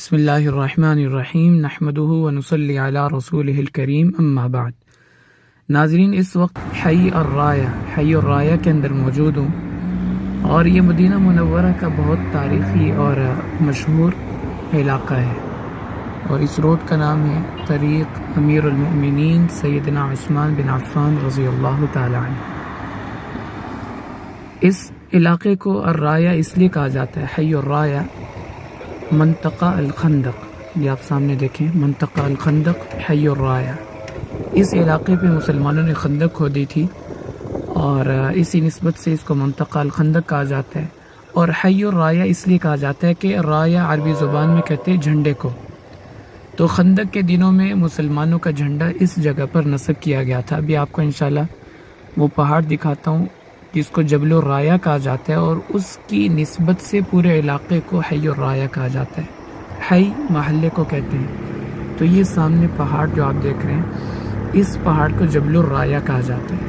بسم اللہ الرحمن الرحیم نحمدہ ونصلی علی رسولہ الکریم اما بعد۔ ناظرین، اس وقت حی الرایہ کے اندر موجود ہوں، اور یہ مدینہ منورہ کا بہت تاریخی اور مشہور علاقہ ہے، اور اس روڈ کا نام ہے طریق امیر المؤمنین سیدنا عثمان بن عفان رضی اللہ تعالی عنہ۔ اس علاقے کو الرایہ اس لیے کہا جاتا ہے، حی الرایہ، منطقہ الخندق، یہ آپ سامنے دیکھیں، منطقہ الخندق حی الرایہ۔ اس علاقے پہ مسلمانوں نے خندق کھودی تھی، اور اسی نسبت سے اس کو منطقہ الخندق کہا جاتا ہے۔ اور حی الرایہ اس لیے کہا جاتا ہے کہ رایہ عربی زبان میں کہتے ہیں جھنڈے کو، تو خندق کے دنوں میں مسلمانوں کا جھنڈا اس جگہ پر نصب کیا گیا تھا۔ ابھی آپ کو انشاءاللہ وہ پہاڑ دکھاتا ہوں جس کو جبل الرایہ کہا جاتا ہے، اور اس کی نسبت سے پورے علاقے کو حی الرایہ کہا جاتا ہے۔ حی محلے کو کہتے ہیں، تو یہ سامنے پہاڑ جو آپ دیکھ رہے ہیں، اس پہاڑ کو جبل الرایہ کہا جاتا ہے۔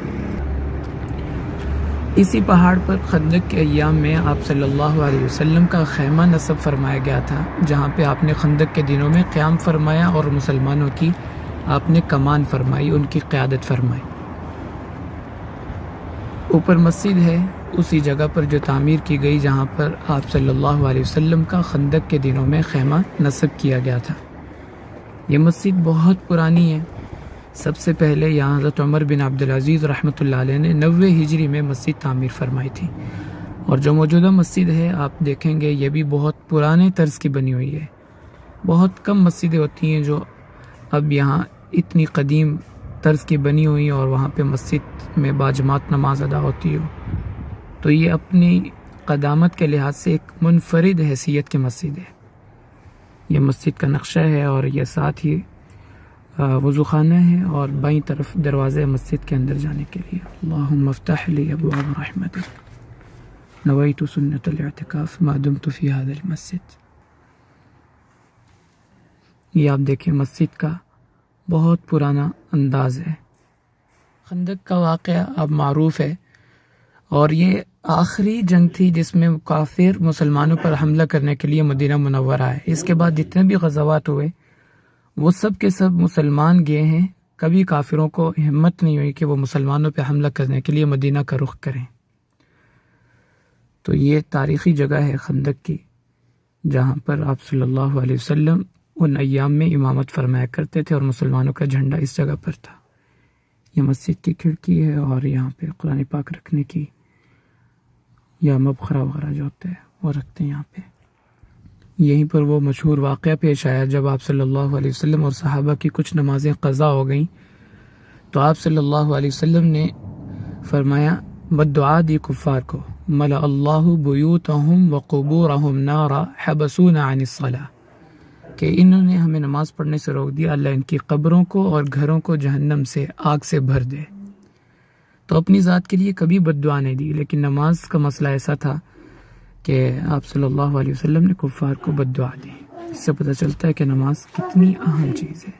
اسی پہاڑ پر خندق کے ایام میں آپ صلی اللہ علیہ وسلم کا خیمہ نصب فرمایا گیا تھا، جہاں پہ آپ نے خندق کے دنوں میں قیام فرمایا اور مسلمانوں کی آپ نے کمان فرمائی، ان کی قیادت فرمائی۔ اوپر مسجد ہے اسی جگہ پر جو تعمیر کی گئی جہاں پر آپ صلی اللہ علیہ وسلم کا خندق کے دنوں میں خیمہ نصب کیا گیا تھا۔ یہ مسجد بہت پرانی ہے۔ سب سے پہلے یہاں حضرت عمر بن عبدالعزیز رحمۃ اللہ علیہ نے 90 ہجری میں مسجد تعمیر فرمائی تھی، اور جو موجودہ مسجد ہے آپ دیکھیں گے یہ بھی بہت پرانے طرز کی بنی ہوئی ہے۔ بہت کم مسجدیں ہوتی ہیں جو اب یہاں اتنی قدیم طرز کی بنی ہوئی اور وہاں پہ مسجد میں باجماعت نماز ادا ہوتی ہو، تو یہ اپنی قدامت کے لحاظ سے ایک منفرد حیثیت کی مسجد ہے۔ یہ مسجد کا نقشہ ہے، اور یہ ساتھ ہی وضو خانہ ہے، اور بائیں طرف دروازے مسجد کے اندر جانے کے لیے۔ اللہم افتح لی ابواب رحمتک نویت سنت الاعتکاف ما دمت فی ھذا المسجد۔ یہ آپ دیکھیں مسجد کا بہت پرانا انداز ہے۔ خندق کا واقعہ اب معروف ہے، اور یہ آخری جنگ تھی جس میں کافر مسلمانوں پر حملہ کرنے کے لیے مدینہ منورہ آئے۔ اس کے بعد جتنے بھی غزوات ہوئے وہ سب کے سب مسلمان گئے ہیں، کبھی کافروں کو ہمت نہیں ہوئی کہ وہ مسلمانوں پہ حملہ کرنے کے لیے مدینہ کا رخ کریں۔ تو یہ تاریخی جگہ ہے خندق کی، جہاں پر آپ صلی اللہ علیہ وسلم ان ایام میں امامت فرمایا کرتے تھے، اور مسلمانوں کا جھنڈا اس جگہ پر تھا۔ یہ مسجد کی کھڑکی ہے، اور یہاں پہ قرآن پاک رکھنے کی یا مبخرہ وغیرہ جو ہوتا ہے وہ رکھتے ہیں یہاں پہ۔ یہیں پر وہ مشہور واقعہ پیش آیا جب آپ صلی اللہ علیہ وسلم اور صحابہ کی کچھ نمازیں قضا ہو گئیں، تو آپ صلی اللہ علیہ وسلم نے فرمایا بدعا دی کفار کو، ملأ اللہ بیوتہم وقبورہم نارا حبسونا عن الصلاۃ، کہ انہوں نے ہمیں نماز پڑھنے سے روک دیا، اللہ ان کی قبروں کو اور گھروں کو جہنم سے، آگ سے بھر دے۔ تو اپنی ذات کے لیے کبھی بد دعا نہیں دی، لیکن نماز کا مسئلہ ایسا تھا کہ آپ صلی اللہ علیہ وسلم نے کفار کو بد دعا دی۔ اس سے پتہ چلتا ہے کہ نماز کتنی اہم چیز ہے۔